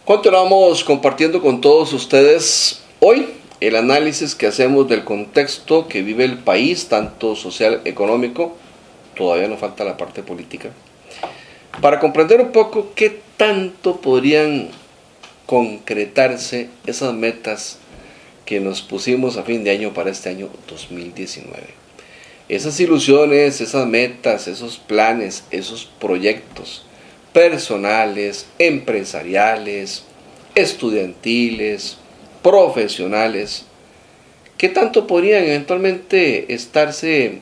Continuamos compartiendo con todos ustedes hoy el análisis que hacemos del contexto que vive el país, tanto social, económico, todavía nos falta la parte política, para comprender un poco qué tanto podrían concretarse esas metas que nos pusimos a fin de año para este año 2019. Esas ilusiones, esas metas, esos planes, esos proyectos personales, empresariales, estudiantiles, profesionales, ¿qué tanto podrían eventualmente estarse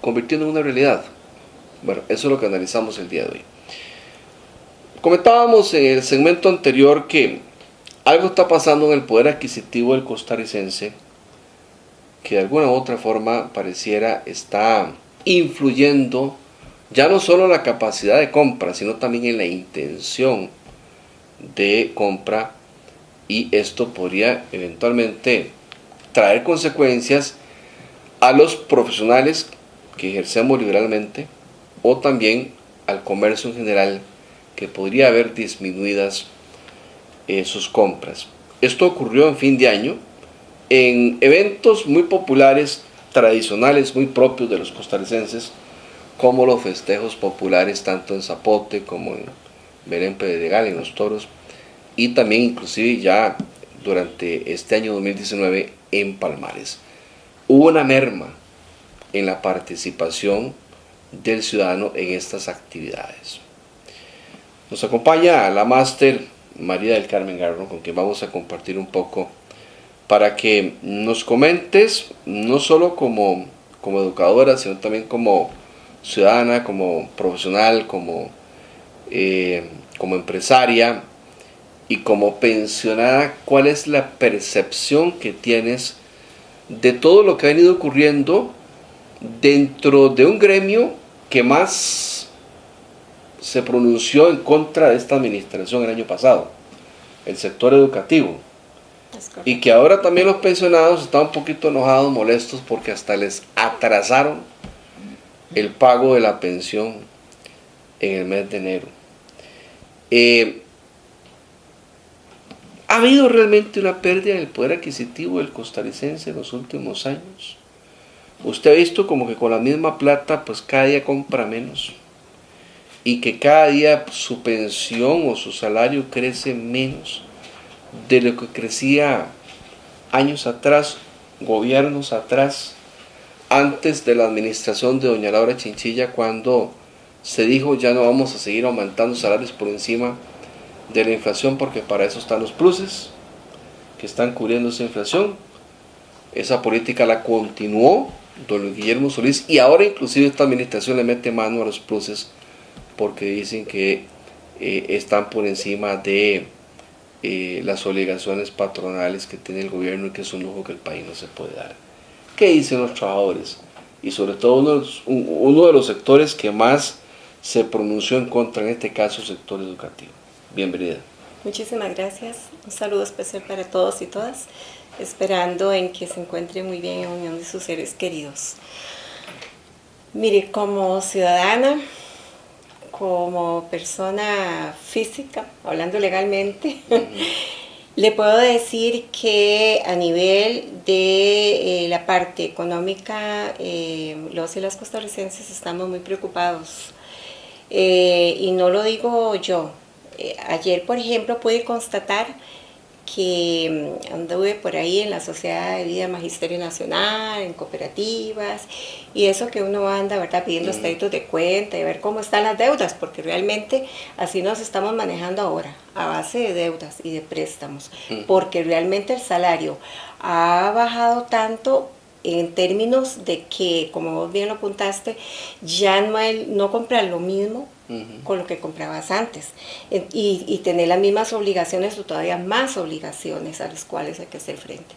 convirtiendo en una realidad? Bueno, eso es lo que analizamos el día de hoy. Comentábamos en el segmento anterior que algo está pasando en el poder adquisitivo del costarricense que de alguna u otra forma pareciera está influyendo ya no solo en la capacidad de compra, sino también en la intención de compra, y esto podría eventualmente traer consecuencias a los profesionales que ejercemos liberalmente o también al comercio en general, que podría haber disminuidas sus compras. Esto ocurrió en fin de año en eventos muy populares, tradicionales, muy propios de los costarricenses, como los festejos populares tanto en Zapote como en Belén Pedregal, en los toros, y también inclusive ya durante este año 2019 en Palmares. Hubo una merma en la participación del ciudadano en estas actividades. Nos acompaña la máster María del Carmen Garro, con quien vamos a compartir un poco para que nos comentes, no solo como educadora, sino también como ciudadana, como profesional, como empresaria y como pensionada, cuál es la percepción que tienes de todo lo que ha venido ocurriendo dentro de un gremio que más se pronunció en contra de esta administración el año pasado, el sector educativo, y que ahora también los pensionados están un poquito enojados, molestos, porque hasta les atrasaron el pago de la pensión en el mes de enero. ¿Ha habido realmente una pérdida en el poder adquisitivo del costarricense en los últimos años? ¿Usted ha visto como que con la misma plata pues cada día compra menos? Y que cada día su pensión o su salario crece menos de lo que crecía años atrás, gobiernos atrás, antes de la administración de doña Laura Chinchilla, cuando se dijo ya no vamos a seguir aumentando salarios por encima de la inflación, porque para eso están los pluses que están cubriendo esa inflación? Esa política la continuó don Luis Guillermo Solís, y ahora inclusive esta administración le mete mano a los pluses porque dicen que están por encima de las obligaciones patronales que tiene el gobierno, y que es un lujo que el país no se puede dar. ¿Qué dicen los trabajadores? Y sobre todo uno de los sectores que más se pronunció en contra, en este caso, el sector educativo. Bienvenida. Muchísimas gracias. Un saludo especial para todos y todas, esperando en que se encuentren muy bien en unión de sus seres queridos. Mire, como ciudadana, como persona física, hablando legalmente, le puedo decir que a nivel de la parte económica, los y las costarricenses estamos muy preocupados. Y no lo digo yo. Ayer, por ejemplo, pude constatar que anduve por ahí en la Sociedad de Vida Magisterio Nacional, en cooperativas, y eso que uno anda, ¿verdad?, pidiendo estaditos de cuenta y ver cómo están las deudas, porque realmente así nos estamos manejando ahora, a base de deudas y de préstamos, porque realmente el salario ha bajado tanto en términos de que, como vos bien lo apuntaste, ya no compras lo mismo con lo que comprabas antes, y tener las mismas obligaciones o todavía más obligaciones a las cuales hay que hacer frente.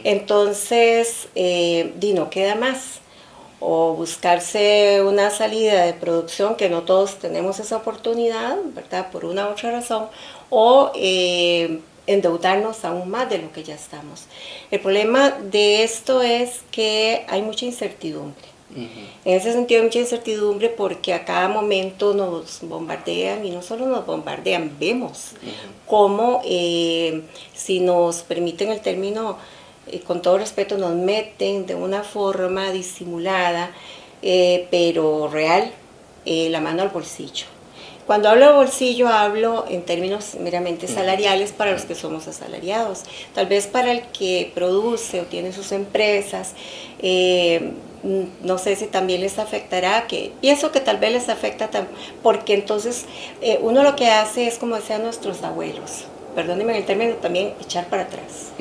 Entonces, no queda más, o buscarse una salida de producción, que no todos tenemos esa oportunidad, ¿verdad?, por una u otra razón, o endeudarnos aún más de lo que ya estamos. El problema de esto es que hay mucha incertidumbre. En ese sentido hay mucha incertidumbre porque a cada momento nos bombardean, y no solo nos bombardean, vemos cómo, si nos permiten el término, con todo respeto, nos meten de una forma disimulada, pero real, la mano al bolsillo. Cuando hablo de bolsillo, hablo en términos meramente salariales para los que somos asalariados. Tal vez para el que produce o tiene sus empresas, no sé si también les afectará, que pienso que tal vez les afecta, porque entonces uno lo que hace es, como decían nuestros abuelos, perdónenme el término, también echar para atrás.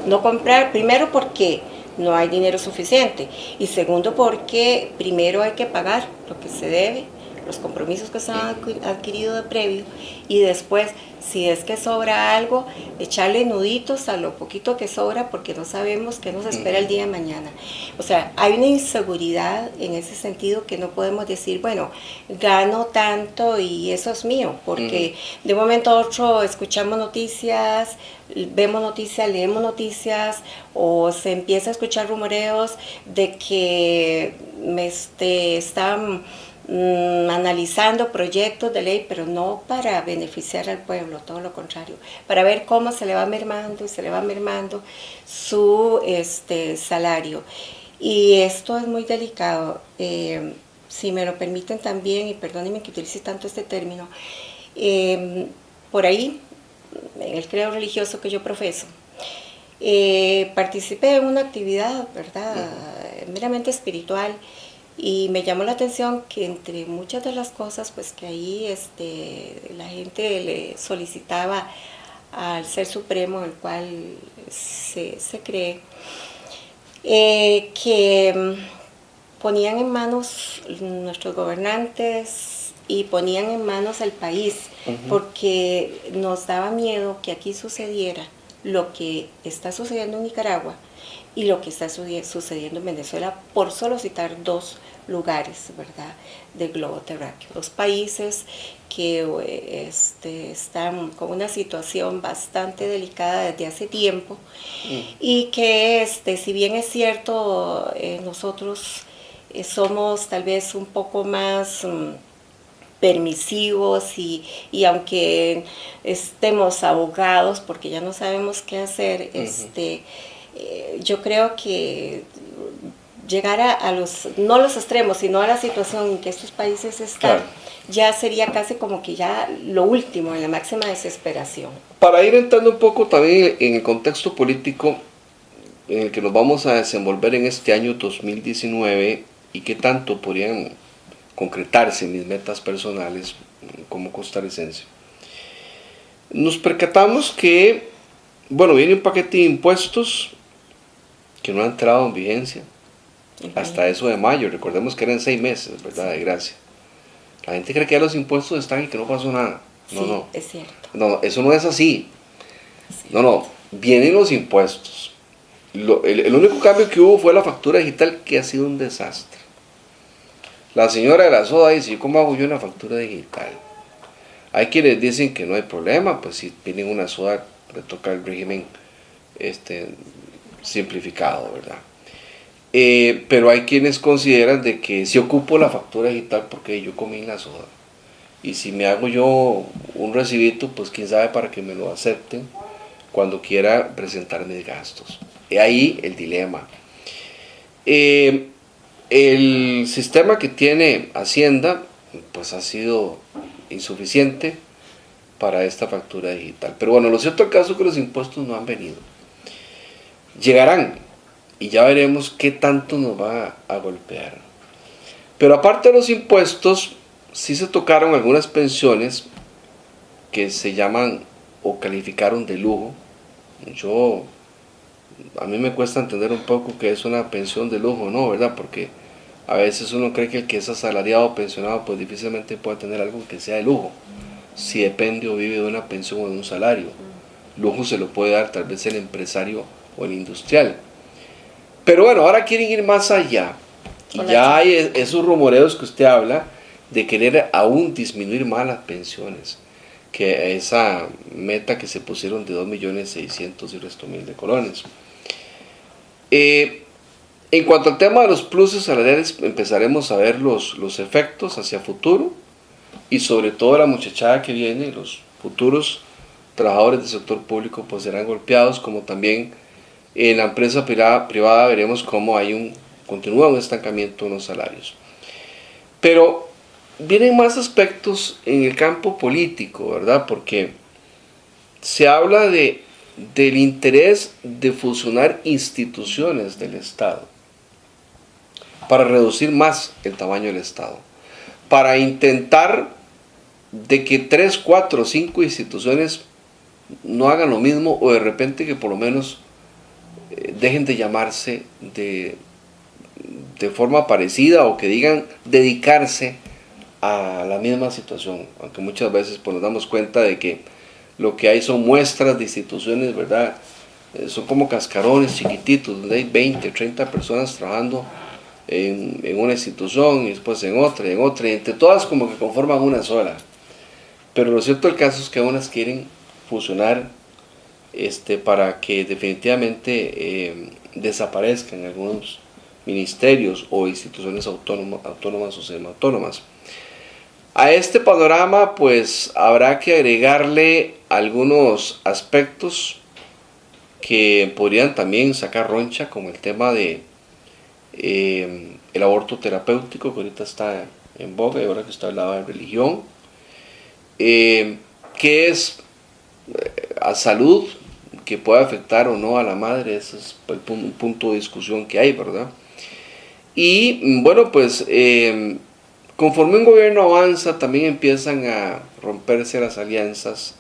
No comprar, primero porque no hay dinero suficiente, y segundo porque primero hay que pagar lo que se debe, los compromisos que se han adquirido de previo, y después, si es que sobra algo, echarle nuditos a lo poquito que sobra, porque no sabemos qué nos espera el día de mañana. O sea, hay una inseguridad en ese sentido que no podemos decir, bueno, gano tanto y eso es mío, porque de un momento a otro escuchamos noticias, vemos noticias, leemos noticias, o se empieza a escuchar rumoreos de que están analizando proyectos de ley, pero no para beneficiar al pueblo, todo lo contrario, para ver cómo se le va mermando y se le va mermando su salario. Y esto es muy delicado. Si me lo permiten también, y perdónenme que utilice tanto este término, por ahí, en el credo religioso que yo profeso, participé en una actividad, ¿verdad?, meramente espiritual, y me llamó la atención que entre muchas de las cosas, pues que ahí la gente le solicitaba al Ser Supremo, el cual se cree, que ponían en manos nuestros gobernantes y ponían en manos al país, porque nos daba miedo que aquí sucediera lo que está sucediendo en Nicaragua y lo que está sucediendo en Venezuela, por solo citar dos lugares, ¿verdad?, del globo terráqueo. Dos países que están con una situación bastante delicada desde hace tiempo, y que si bien es cierto, nosotros somos tal vez un poco más permisivos, y aunque estemos abogados porque ya no sabemos qué hacer, yo creo que llegar a no los extremos, sino a la situación en que estos países están, ya sería casi como que ya lo último, en la máxima desesperación. Para ir entrando un poco también en el contexto político en el que nos vamos a desenvolver en este año 2019, y qué tanto podrían concretarse mis metas personales como costarricense, nos percatamos que, bueno, viene un paquete de impuestos que no ha entrado en vigencia hasta eso de mayo. Recordemos que eran 6 meses, ¿verdad?, de gracia. La gente cree que ya los impuestos están y que no pasó nada. No, sí, no. Es cierto. No, eso no es así. No. Vienen los impuestos. El único cambio que hubo fue la factura digital, que ha sido un desastre. La señora de la soda dice, ¿cómo hago yo una factura digital? Hay quienes dicen que no hay problema, pues si piden una soda, le toca el régimen simplificado, ¿verdad? Pero hay quienes consideran de que si ocupo la factura digital porque yo comí en la soda, y si me hago yo un recibito, pues quién sabe para que me lo acepten cuando quiera presentar mis gastos. Y ahí el dilema. El sistema que tiene Hacienda pues ha sido insuficiente para esta factura digital. Pero bueno, lo cierto del caso es que los impuestos no han venido. Llegarán, y ya veremos qué tanto nos va a golpear. Pero aparte de los impuestos, sí se tocaron algunas pensiones que se llaman o calificaron de lujo. A mí me cuesta entender un poco qué es una pensión de lujo, ¿no?, ¿verdad? Porque a veces uno cree que el que es asalariado o pensionado pues difícilmente puede tener algo que sea de lujo, si depende o vive de una pensión o de un salario. Lujo se lo puede dar tal vez el empresario o el industrial. Pero bueno, ahora quieren ir más allá. Y ya hay esos rumoreos que usted habla de querer aún disminuir más las pensiones, que esa meta que se pusieron de 2.600.000 y resto de colones. En cuanto al tema de los pluses salariales, empezaremos a ver los efectos hacia futuro y sobre todo la muchachada que viene, los futuros trabajadores del sector público pues serán golpeados, como también en la empresa privada veremos cómo continúa un estancamiento en los salarios. Pero vienen más aspectos en el campo político, ¿verdad? Porque se habla del interés de fusionar instituciones del Estado para reducir más el tamaño del Estado, para intentar de que 3, 4, 5 instituciones no hagan lo mismo o de repente que por lo menos dejen de llamarse de forma parecida o que digan dedicarse a la misma situación, aunque muchas veces pues, nos damos cuenta de que lo que hay son muestras de instituciones, ¿verdad? Son como cascarones chiquititos, donde hay 20, 30 personas trabajando en una institución y después en otra, y entre todas como que conforman una sola. Pero lo cierto del caso es que unas quieren fusionar para que definitivamente desaparezcan algunos ministerios o instituciones autónomas o semiautónomas. A este panorama pues habrá que agregarle algunos aspectos que podrían también sacar roncha, como el tema de el aborto terapéutico, que ahorita está en boga y ahora que está hablando de religión, que es a salud, que puede afectar o no a la madre. Ese es un punto de discusión que hay, ¿verdad? Y bueno, pues conforme un gobierno avanza, también empiezan a romperse las alianzas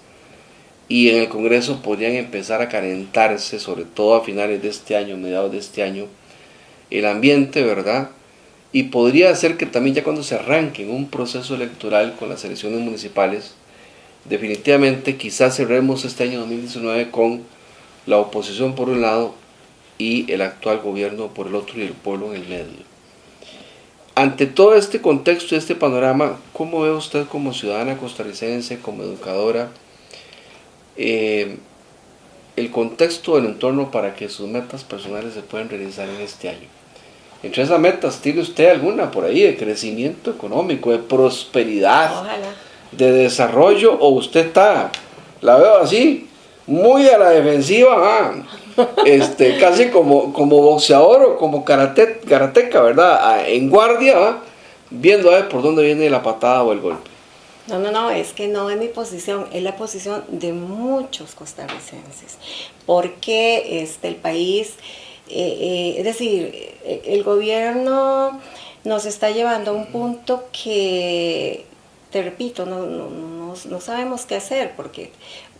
y en el Congreso podrían empezar a calentarse, sobre todo a finales de este año, mediados de este año, el ambiente, ¿verdad? Y podría ser que también ya cuando se arranque un proceso electoral con las elecciones municipales, definitivamente quizás cerremos este año 2019 con la oposición por un lado y el actual gobierno por el otro y el pueblo en el medio. Ante todo este contexto y este panorama, ¿cómo ve usted como ciudadana costarricense, como educadora, el contexto del entorno para que sus metas personales se puedan realizar en este año? Entre esas metas, ¿tiene usted alguna por ahí de crecimiento económico, de prosperidad, Ojalá, de desarrollo, o usted está, la veo así, muy a la defensiva, casi como boxeador o como karateca, ¿verdad? En guardia, viendo a ver por dónde viene la patada o el golpe? No, es que no es mi posición, es la posición de muchos costarricenses, porque el país, es decir, el gobierno nos está llevando a un punto que, te repito, no sabemos qué hacer, porque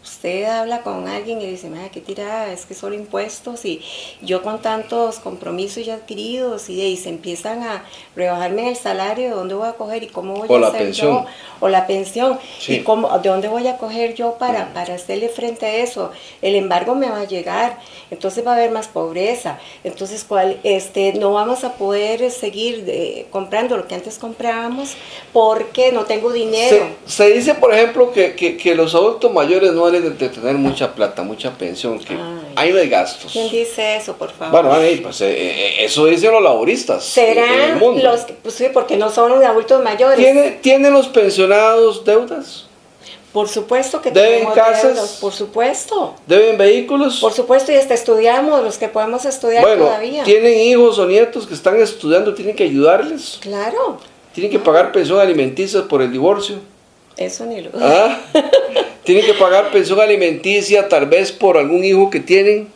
usted habla con alguien y dice, qué tirada, es que solo impuestos, y yo con tantos compromisos ya adquiridos, y se empiezan a rebajarme el salario, ¿de dónde voy a coger y cómo voy a hacer yo? O la pensión, sí. ¿Y de dónde voy a coger yo para hacerle frente a eso? El embargo me va a llegar, entonces va a haber más pobreza, entonces no vamos a poder seguir comprando lo que antes comprábamos porque no tengo dinero. Se dice, por ejemplo, que los adultos mayores no deben de tener mucha plata, mucha pensión, que hay de gastos. ¿Quién dice eso, por favor? Bueno, pues eso dicen los laboristas. ¿Serán los que, pues sí, porque no son los adultos mayores? ¿Tienen los pensionados deudas? Por supuesto que ¿Deben casas? Deudas, por supuesto. ¿Deben vehículos? Por supuesto, y hasta estudiamos, los que podemos estudiar todavía. ¿Tienen hijos o nietos que están estudiando? ¿Tienen que ayudarles? Claro. ¿Tienen que pagar pensión alimenticia por el divorcio? Eso ni lo ¿Tienen que pagar pensión alimenticia tal vez por algún hijo que tienen?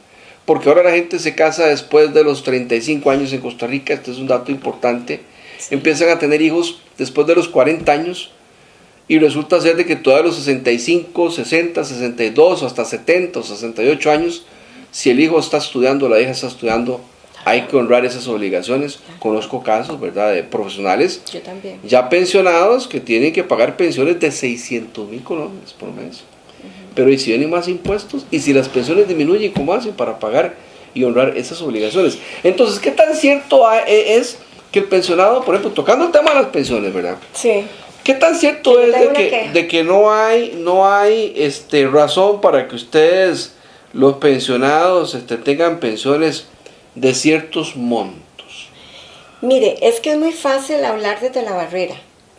Porque ahora la gente se casa después de los 35 años en Costa Rica, este es un dato importante. Sí. Empiezan a tener hijos después de los 40 años y resulta ser de que todos los 65, 60, 62 o hasta 70 o 68 años, si el hijo está estudiando, la hija está estudiando, hay que honrar esas obligaciones. Conozco casos, ¿verdad?, de profesionales ya pensionados que tienen que pagar pensiones de 600,000 colones por mes. Pero ¿y si vienen más impuestos? ¿Y si las pensiones disminuyen, cómo hacen para pagar y honrar esas obligaciones? Entonces, ¿qué tan cierto es que el pensionado, por ejemplo, tocando el tema de las pensiones, ¿verdad? Sí. ¿Qué tan cierto es de que no hay razón para que ustedes, los pensionados, tengan pensiones de ciertos montos? Mire, es que es muy fácil hablar desde la barrera.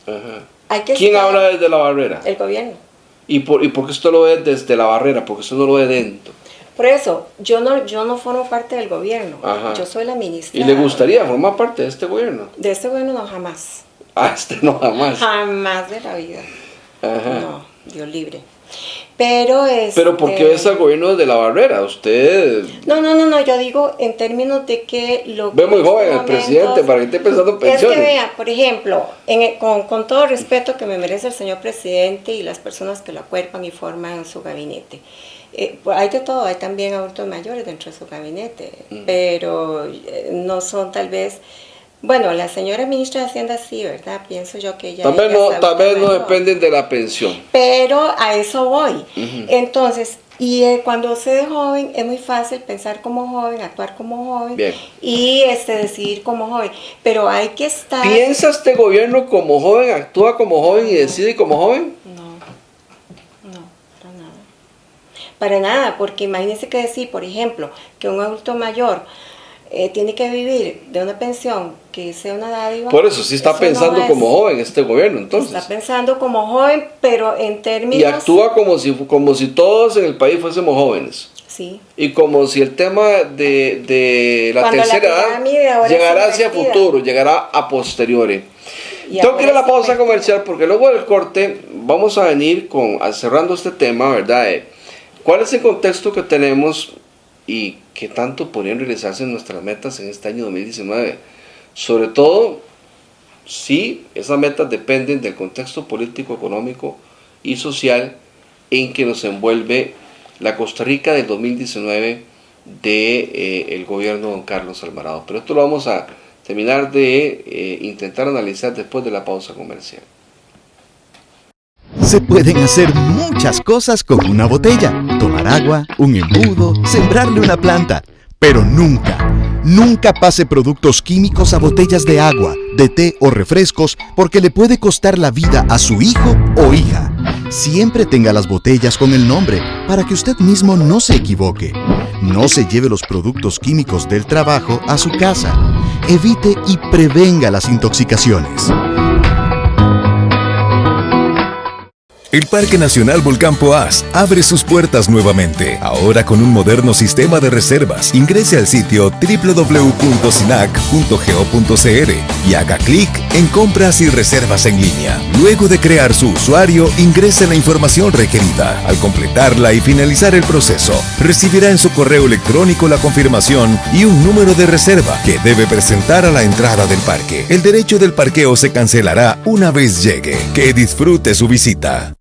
Ajá. ¿Quién habla desde la barrera? El gobierno. ¿Y por qué usted lo ve desde la barrera? Porque usted no lo ve dentro. Por eso, yo no formo parte del gobierno. Ajá. Yo soy la ministra. ¿Y le gustaría formar parte de este gobierno? De este gobierno no, jamás. No, jamás. Jamás de la vida. Ajá. No, Dios libre. Pero ¿por qué ves al gobierno desde la barrera? Usted... No, yo digo en términos de que lo que... Ve muy joven al presidente, para que esté pensando en pensiones. Es que vea, por ejemplo, con todo el respeto que me merece el señor presidente y las personas que lo acuerpan y forman su gabinete, hay de todo, hay también adultos mayores dentro de su gabinete, pero no son tal vez... Bueno, la señora ministra de Hacienda sí, ¿verdad? Pienso yo que ella... Tal vez no dependen de la pensión. Pero a eso voy. Entonces, cuando usted es joven, es muy fácil pensar como joven, actuar como joven. Bien. Y decidir como joven. Pero hay que estar... ¿Piensa este gobierno como joven, actúa como joven y decide como joven? No, para nada. Para nada, porque imagínense que decir, por ejemplo, que un adulto mayor... tiene que vivir de una pensión que sea una dádiva. Por eso sí está pensando como joven este gobierno, entonces. Está pensando como joven, pero en términos... Y actúa como si todos en el país fuésemos jóvenes. Sí. Y como si el tema de la Cuando tercera edad llegará hacia futuro, llegará a posteriori. Tengo que ir a la pausa comercial porque luego del corte vamos a venir cerrando este tema, ¿verdad? ¿Cuál es el contexto que tenemos y qué tanto podrían realizarse nuestras metas en este año 2019? Sobre todo, si esas metas dependen del contexto político, económico y social en que nos envuelve la Costa Rica del 2019 del gobierno de don Carlos Alvarado. Pero esto lo vamos a terminar de intentar analizar después de la pausa comercial. Se pueden hacer muchas cosas con una botella. Tomar agua, un embudo, sembrarle una planta. Pero nunca pase productos químicos a botellas de agua, de té o refrescos porque le puede costar la vida a su hijo o hija. Siempre tenga las botellas con el nombre para que usted mismo no se equivoque. No se lleve los productos químicos del trabajo a su casa. Evite y prevenga las intoxicaciones. El Parque Nacional Volcán Poás abre sus puertas nuevamente, ahora con un moderno sistema de reservas. Ingrese al sitio www.sinac.go.cr y haga clic en Compras y Reservas en línea. Luego de crear su usuario, ingrese la información requerida. Al completarla y finalizar el proceso, recibirá en su correo electrónico la confirmación y un número de reserva que debe presentar a la entrada del parque. El derecho del parqueo se cancelará una vez llegue. Que disfrute su visita.